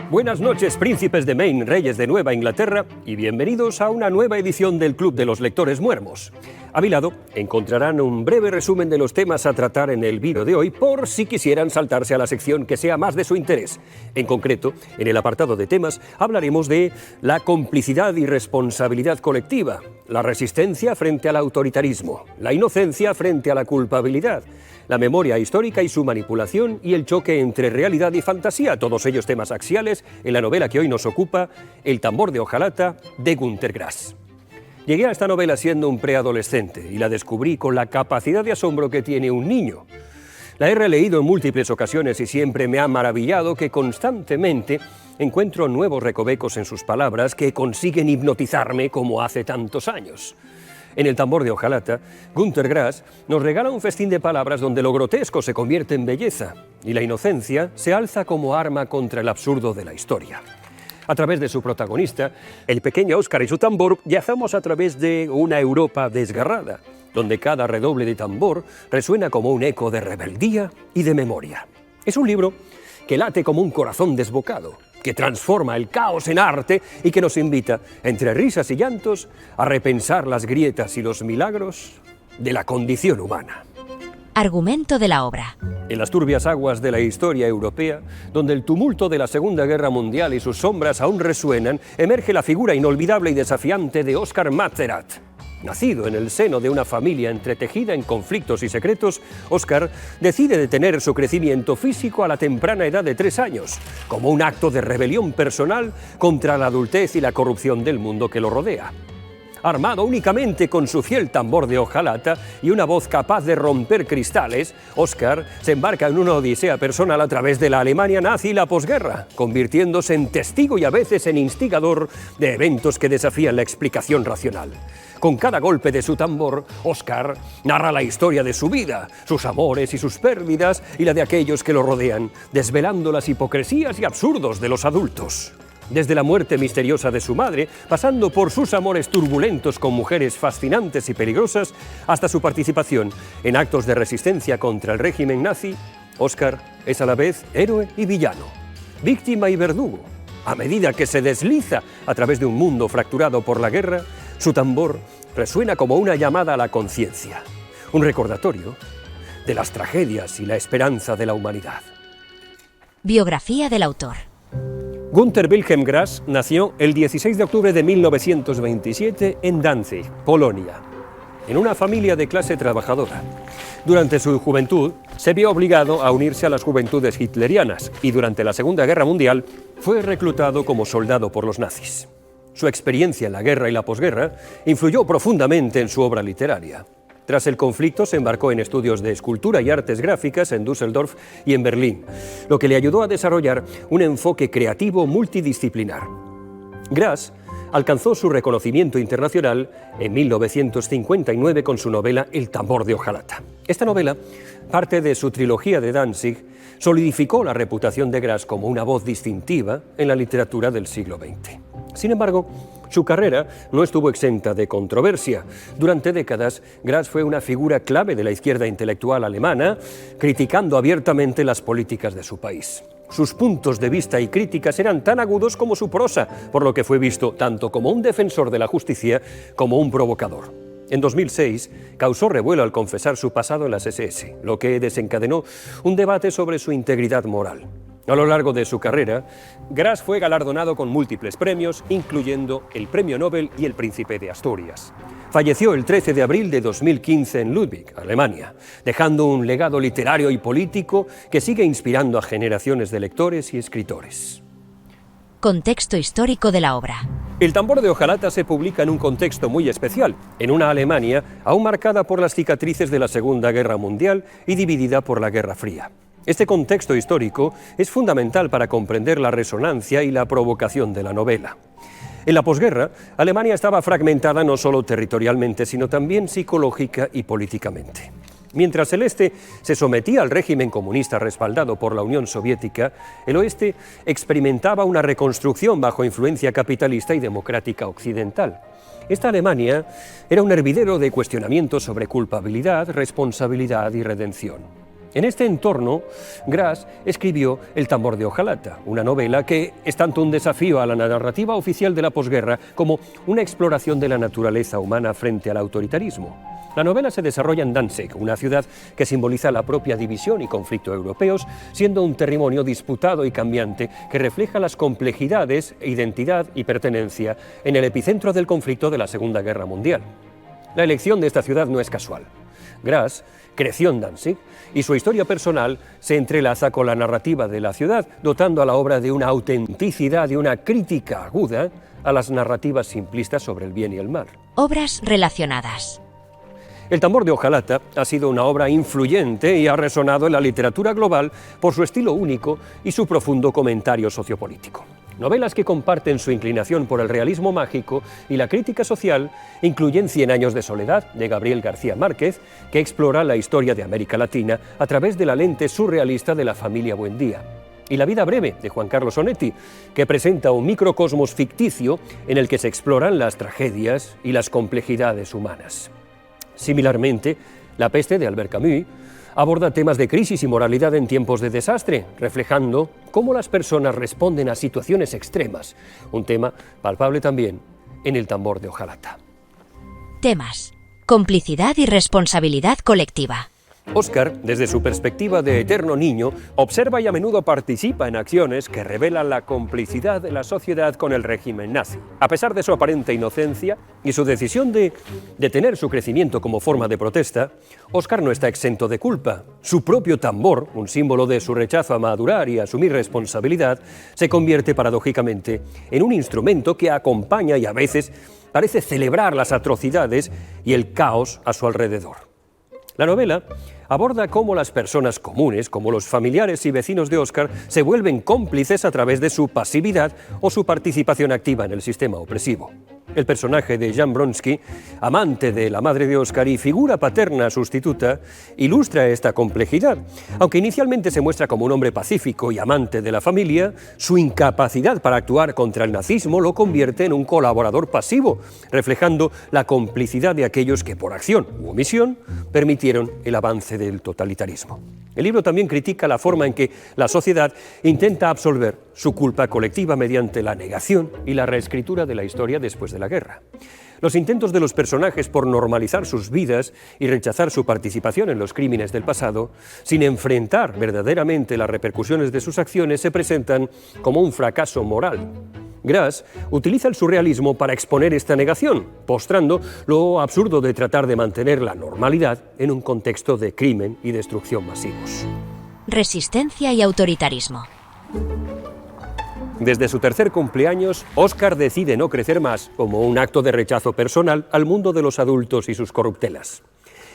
Buenas noches, príncipes de Maine, reyes de Nueva Inglaterra, y bienvenidos a una nueva edición del Club de los Lectores Muermos. A mi lado encontrarán un breve resumen de los temas a tratar en el vídeo de hoy, por si quisieran saltarse a la sección que sea más de su interés. En concreto, en el apartado de temas, hablaremos de la complicidad y responsabilidad colectiva, la resistencia frente al autoritarismo, la inocencia frente a la culpabilidad, la memoria histórica y su manipulación y el choque entre realidad y fantasía, todos ellos temas axiales en la novela que hoy nos ocupa, El tambor de hojalata, de Günter Grass. Llegué a esta novela siendo un preadolescente y la descubrí con la capacidad de asombro que tiene un niño. La he releído en múltiples ocasiones y siempre me ha maravillado que constantemente encuentro nuevos recovecos en sus palabras que consiguen hipnotizarme como hace tantos años. En El tambor de hojalata, Günter Grass nos regala un festín de palabras donde lo grotesco se convierte en belleza y la inocencia se alza como arma contra el absurdo de la historia. A través de su protagonista, el pequeño Oscar y su tambor, viajamos a través de una Europa desgarrada, donde cada redoble de tambor resuena como un eco de rebeldía y de memoria. Es un libro que late como un corazón desbocado, que transforma el caos en arte y que nos invita, entre risas y llantos, a repensar las grietas y los milagros de la condición humana. Argumento de la obra. En las turbias aguas de la historia europea, donde el tumulto de la Segunda Guerra Mundial y sus sombras aún resuenan, emerge la figura inolvidable y desafiante de Oskar Matzerath. Nacido en el seno de una familia entretejida en conflictos y secretos, Oskar decide detener su crecimiento físico a la temprana edad de 3 años, como un acto de rebelión personal contra la adultez y la corrupción del mundo que lo rodea. Armado únicamente con su fiel tambor de hojalata y una voz capaz de romper cristales, Oskar se embarca en una odisea personal a través de la Alemania nazi y la posguerra, convirtiéndose en testigo y a veces en instigador de eventos que desafían la explicación racional. Con cada golpe de su tambor, Oskar narra la historia de su vida, sus amores y sus pérdidas y la de aquellos que lo rodean, desvelando las hipocresías y absurdos de los adultos. Desde la muerte misteriosa de su madre, pasando por sus amores turbulentos con mujeres fascinantes y peligrosas, hasta su participación en actos de resistencia contra el régimen nazi, Oskar es a la vez héroe y villano, víctima y verdugo. A medida que se desliza a través de un mundo fracturado por la guerra, su tambor resuena como una llamada a la conciencia, un recordatorio de las tragedias y la esperanza de la humanidad. Biografía del autor. Günter Wilhelm Grass nació el 16 de octubre de 1927 en Danzig, Polonia, en una familia de clase trabajadora. Durante su juventud se vio obligado a unirse a las juventudes hitlerianas y durante la Segunda Guerra Mundial fue reclutado como soldado por los nazis. Su experiencia en la guerra y la posguerra influyó profundamente en su obra literaria. Tras el conflicto se embarcó en estudios de escultura y artes gráficas en Düsseldorf y en Berlín, lo que le ayudó a desarrollar un enfoque creativo multidisciplinar. Grass alcanzó su reconocimiento internacional en 1959 con su novela El tambor de hojalata. Esta novela, parte de su trilogía de Danzig, solidificó la reputación de Grass como una voz distintiva en la literatura del siglo XX. Sin embargo, su carrera no estuvo exenta de controversia. Durante décadas, Grass fue una figura clave de la izquierda intelectual alemana, criticando abiertamente las políticas de su país. Sus puntos de vista y críticas eran tan agudos como su prosa, por lo que fue visto tanto como un defensor de la justicia como un provocador. En 2006, causó revuelo al confesar su pasado en las SS, lo que desencadenó un debate sobre su integridad moral. A lo largo de su carrera, Grass fue galardonado con múltiples premios, incluyendo el Premio Nobel y el Príncipe de Asturias. Falleció el 13 de abril de 2015 en Ludwig, Alemania, dejando un legado literario y político que sigue inspirando a generaciones de lectores y escritores. Contexto histórico de la obra. El tambor de hojalata se publica en un contexto muy especial, en una Alemania aún marcada por las cicatrices de la Segunda Guerra Mundial y dividida por la Guerra Fría. Este contexto histórico es fundamental para comprender la resonancia y la provocación de la novela. En la posguerra, Alemania estaba fragmentada no solo territorialmente, sino también psicológica y políticamente. Mientras el este se sometía al régimen comunista respaldado por la Unión Soviética, el oeste experimentaba una reconstrucción bajo influencia capitalista y democrática occidental. Esta Alemania era un hervidero de cuestionamientos sobre culpabilidad, responsabilidad y redención. En este entorno, Grass escribió El tambor de hojalata, una novela que es tanto un desafío a la narrativa oficial de la posguerra como una exploración de la naturaleza humana frente al autoritarismo. La novela se desarrolla en Danzig, una ciudad que simboliza la propia división y conflicto europeos, siendo un territorio disputado y cambiante que refleja las complejidades, identidad y pertenencia en el epicentro del conflicto de la Segunda Guerra Mundial. La elección de esta ciudad no es casual. Grass creció en Danzig y su historia personal se entrelaza con la narrativa de la ciudad, dotando a la obra de una autenticidad y una crítica aguda a las narrativas simplistas sobre el bien y el mal. Obras relacionadas. El tambor de hojalata ha sido una obra influyente y ha resonado en la literatura global por su estilo único y su profundo comentario sociopolítico. Novelas que comparten su inclinación por el realismo mágico y la crítica social incluyen 100 años de soledad, de Gabriel García Márquez, que explora la historia de América Latina a través de la lente surrealista de la familia Buendía, y La vida breve, de Juan Carlos Onetti, que presenta un microcosmos ficticio en el que se exploran las tragedias y las complejidades humanas. Similarmente, La peste, de Albert Camus, aborda temas de crisis y moralidad en tiempos de desastre, reflejando cómo las personas responden a situaciones extremas, un tema palpable también en El tambor de hojalata. Temas: complicidad y responsabilidad colectiva. Óscar, desde su perspectiva de eterno niño, observa y a menudo participa en acciones que revelan la complicidad de la sociedad con el régimen nazi. A pesar de su aparente inocencia y su decisión de detener su crecimiento como forma de protesta, Óscar no está exento de culpa. Su propio tambor, un símbolo de su rechazo a madurar y asumir responsabilidad, se convierte paradójicamente en un instrumento que acompaña y a veces parece celebrar las atrocidades y el caos a su alrededor. La novela aborda cómo las personas comunes, como los familiares y vecinos de Óscar, se vuelven cómplices a través de su pasividad o su participación activa en el sistema opresivo. El personaje de Jan Bronsky, amante de la madre de Óscar y figura paterna sustituta, ilustra esta complejidad. Aunque inicialmente se muestra como un hombre pacífico y amante de la familia, su incapacidad para actuar contra el nazismo lo convierte en un colaborador pasivo, reflejando la complicidad de aquellos que por acción u omisión permitieron el avance del totalitarismo. El libro también critica la forma en que la sociedad intenta absolver su culpa colectiva mediante la negación y la reescritura de la historia después de la guerra. Los intentos de los personajes por normalizar sus vidas y rechazar su participación en los crímenes del pasado, sin enfrentar verdaderamente las repercusiones de sus acciones, se presentan como un fracaso moral. Grass utiliza el surrealismo para exponer esta negación, postrando lo absurdo de tratar de mantener la normalidad en un contexto de crimen y destrucción masivos. Resistencia y autoritarismo. Desde su tercer cumpleaños, Óscar decide no crecer más, como un acto de rechazo personal al mundo de los adultos y sus corruptelas.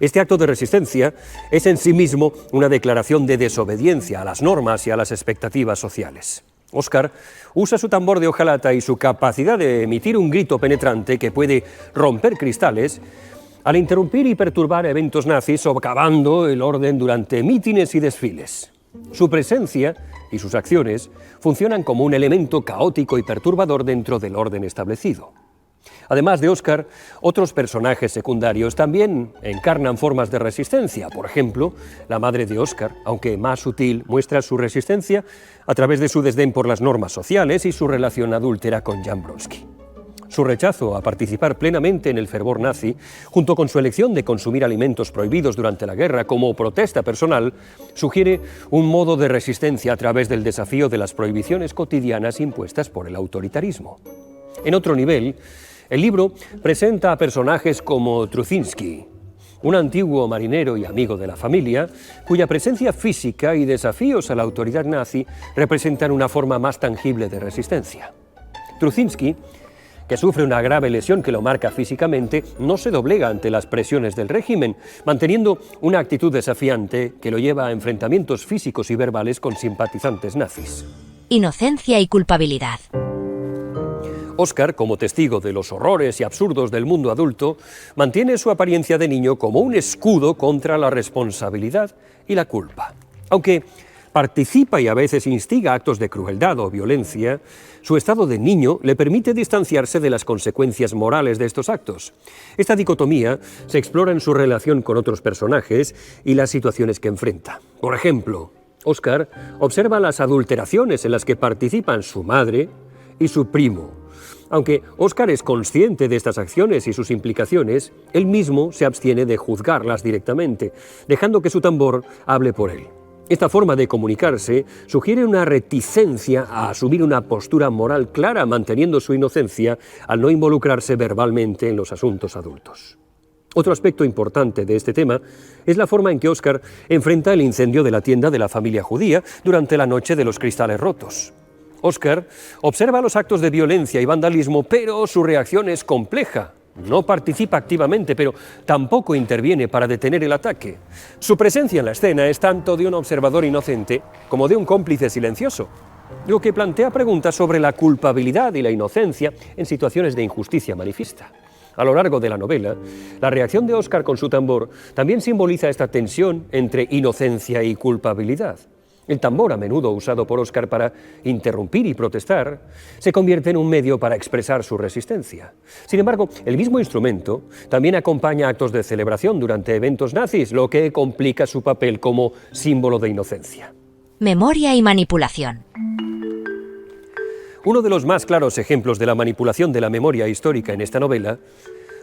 Este acto de resistencia es en sí mismo una declaración de desobediencia a las normas y a las expectativas sociales. Óscar usa su tambor de hojalata y su capacidad de emitir un grito penetrante que puede romper cristales al interrumpir y perturbar eventos nazis, socavando el orden durante mítines y desfiles. Su presencia y sus acciones funcionan como un elemento caótico y perturbador dentro del orden establecido. Además de Óscar, otros personajes secundarios también encarnan formas de resistencia. Por ejemplo, la madre de Óscar, aunque más sutil, muestra su resistencia a través de su desdén por las normas sociales y su relación adúltera con Jan Bronsky. Su rechazo a participar plenamente en el fervor nazi, junto con su elección de consumir alimentos prohibidos durante la guerra como protesta personal, sugiere un modo de resistencia a través del desafío de las prohibiciones cotidianas impuestas por el autoritarismo. En otro nivel, el libro presenta a personajes como Trucinski, un antiguo marinero y amigo de la familia, cuya presencia física y desafíos a la autoridad nazi representan una forma más tangible de resistencia. Trucinski, que sufre una grave lesión que lo marca físicamente, no se doblega ante las presiones del régimen, manteniendo una actitud desafiante que lo lleva a enfrentamientos físicos y verbales con simpatizantes nazis. Inocencia y culpabilidad. Óscar, como testigo de los horrores y absurdos del mundo adulto, mantiene su apariencia de niño como un escudo contra la responsabilidad y la culpa. Aunque participa y a veces instiga actos de crueldad o violencia, su estado de niño le permite distanciarse de las consecuencias morales de estos actos. Esta dicotomía se explora en su relación con otros personajes y las situaciones que enfrenta. Por ejemplo, Oscar observa las adulteraciones en las que participan su madre y su primo. Aunque Oscar es consciente de estas acciones y sus implicaciones, él mismo se abstiene de juzgarlas directamente, dejando que su tambor hable por él. Esta forma de comunicarse sugiere una reticencia a asumir una postura moral clara, manteniendo su inocencia al no involucrarse verbalmente en los asuntos adultos. Otro aspecto importante de este tema es la forma en que Oscar enfrenta el incendio de la tienda de la familia judía durante la noche de los cristales rotos. Oscar observa los actos de violencia y vandalismo, pero su reacción es compleja. No participa activamente, pero tampoco interviene para detener el ataque. Su presencia en la escena es tanto de un observador inocente como de un cómplice silencioso, lo que plantea preguntas sobre la culpabilidad y la inocencia en situaciones de injusticia manifiesta. A lo largo de la novela, la reacción de Oscar con su tambor también simboliza esta tensión entre inocencia y culpabilidad. El tambor, a menudo usado por Oscar para interrumpir y protestar, se convierte en un medio para expresar su resistencia. Sin embargo, el mismo instrumento también acompaña actos de celebración durante eventos nazis, lo que complica su papel como símbolo de inocencia. Memoria y manipulación. Uno de los más claros ejemplos de la manipulación de la memoria histórica en esta novela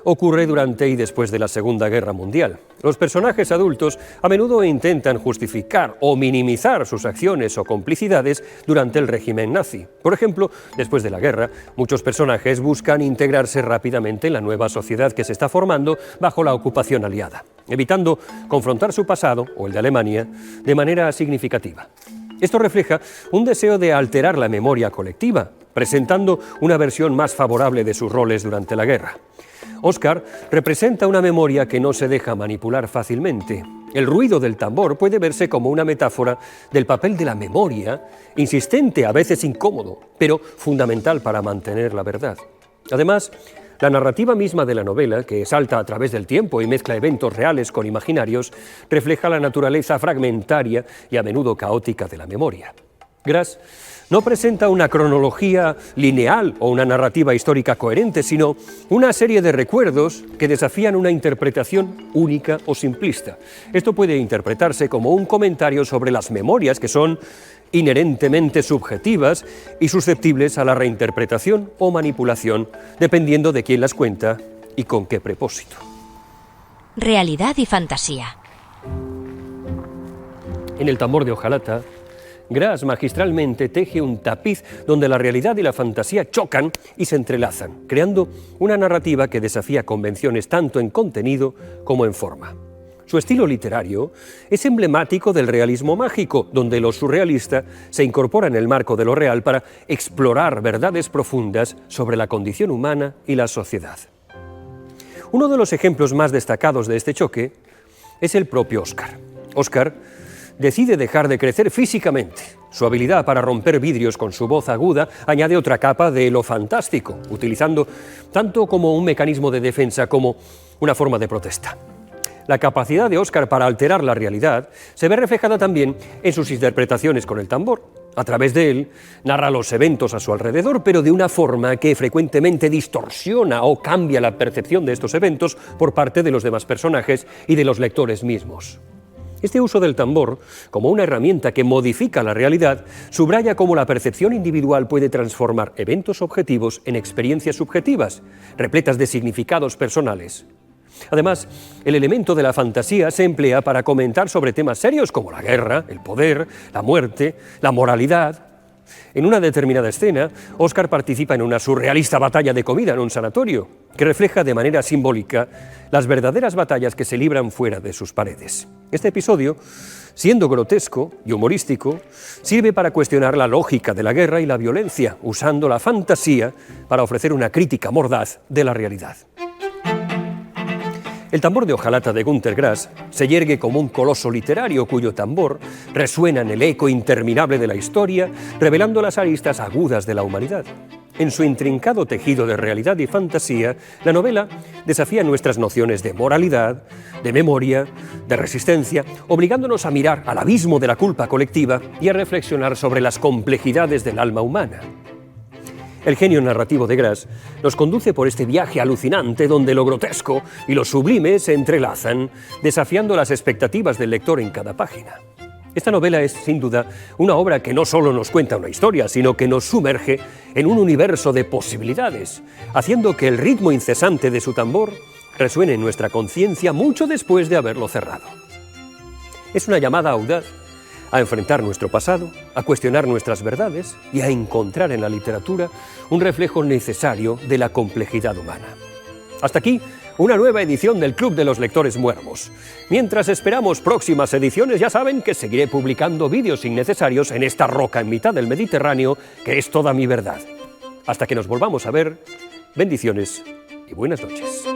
ocurre durante y después de la Segunda Guerra Mundial. Los personajes adultos a menudo intentan justificar o minimizar sus acciones o complicidades durante el régimen nazi. Por ejemplo, después de la guerra, muchos personajes buscan integrarse rápidamente en la nueva sociedad que se está formando bajo la ocupación aliada, evitando confrontar su pasado, o el de Alemania, de manera significativa. Esto refleja un deseo de alterar la memoria colectiva, presentando una versión más favorable de sus roles durante la guerra. Oscar representa una memoria que no se deja manipular fácilmente. El ruido del tambor puede verse como una metáfora del papel de la memoria, insistente, a veces incómodo, pero fundamental para mantener la verdad. Además, la narrativa misma de la novela, que salta a través del tiempo y mezcla eventos reales con imaginarios, refleja la naturaleza fragmentaria y a menudo caótica de la memoria. Grass no presenta una cronología lineal o una narrativa histórica coherente, sino una serie de recuerdos que desafían una interpretación única o simplista. Esto puede interpretarse como un comentario sobre las memorias, que son inherentemente subjetivas y susceptibles a la reinterpretación o manipulación, dependiendo de quién las cuenta y con qué propósito. Realidad y fantasía. En El tambor de hojalata, Grass magistralmente teje un tapiz donde la realidad y la fantasía chocan y se entrelazan, creando una narrativa que desafía convenciones tanto en contenido como en forma. Su estilo literario es emblemático del realismo mágico, donde lo surrealista se incorpora en el marco de lo real para explorar verdades profundas sobre la condición humana y la sociedad. Uno de los ejemplos más destacados de este choque es el propio Oscar. Oscar decide dejar de crecer físicamente. Su habilidad para romper vidrios con su voz aguda añade otra capa de lo fantástico, utilizando tanto como un mecanismo de defensa como una forma de protesta. La capacidad de Oscar para alterar la realidad se ve reflejada también en sus interpretaciones con el tambor. A través de él, narra los eventos a su alrededor, pero de una forma que frecuentemente distorsiona o cambia la percepción de estos eventos por parte de los demás personajes y de los lectores mismos. Este uso del tambor, como una herramienta que modifica la realidad, subraya cómo la percepción individual puede transformar eventos objetivos en experiencias subjetivas, repletas de significados personales. Además, el elemento de la fantasía se emplea para comentar sobre temas serios como la guerra, el poder, la muerte, la moralidad. En una determinada escena, Oscar participa en una surrealista batalla de comida en un sanatorio, que refleja de manera simbólica las verdaderas batallas que se libran fuera de sus paredes. Este episodio, siendo grotesco y humorístico, sirve para cuestionar la lógica de la guerra y la violencia, usando la fantasía para ofrecer una crítica mordaz de la realidad. El tambor de hojalata de Günter Grass se yergue como un coloso literario cuyo tambor resuena en el eco interminable de la historia, revelando las aristas agudas de la humanidad. En su intrincado tejido de realidad y fantasía, la novela desafía nuestras nociones de moralidad, de memoria, de resistencia, obligándonos a mirar al abismo de la culpa colectiva y a reflexionar sobre las complejidades del alma humana. El genio narrativo de Grass nos conduce por este viaje alucinante donde lo grotesco y lo sublime se entrelazan, desafiando las expectativas del lector en cada página. Esta novela es, sin duda, una obra que no solo nos cuenta una historia, sino que nos sumerge en un universo de posibilidades, haciendo que el ritmo incesante de su tambor resuene en nuestra conciencia mucho después de haberlo cerrado. Es una llamada audaz a enfrentar nuestro pasado, a cuestionar nuestras verdades y a encontrar en la literatura un reflejo necesario de la complejidad humana. Hasta aquí una nueva edición del Club de los Lectores Muermos. Mientras esperamos próximas ediciones, ya saben que seguiré publicando vídeos innecesarios en esta roca en mitad del Mediterráneo, que es toda mi verdad. Hasta que nos volvamos a ver, bendiciones y buenas noches.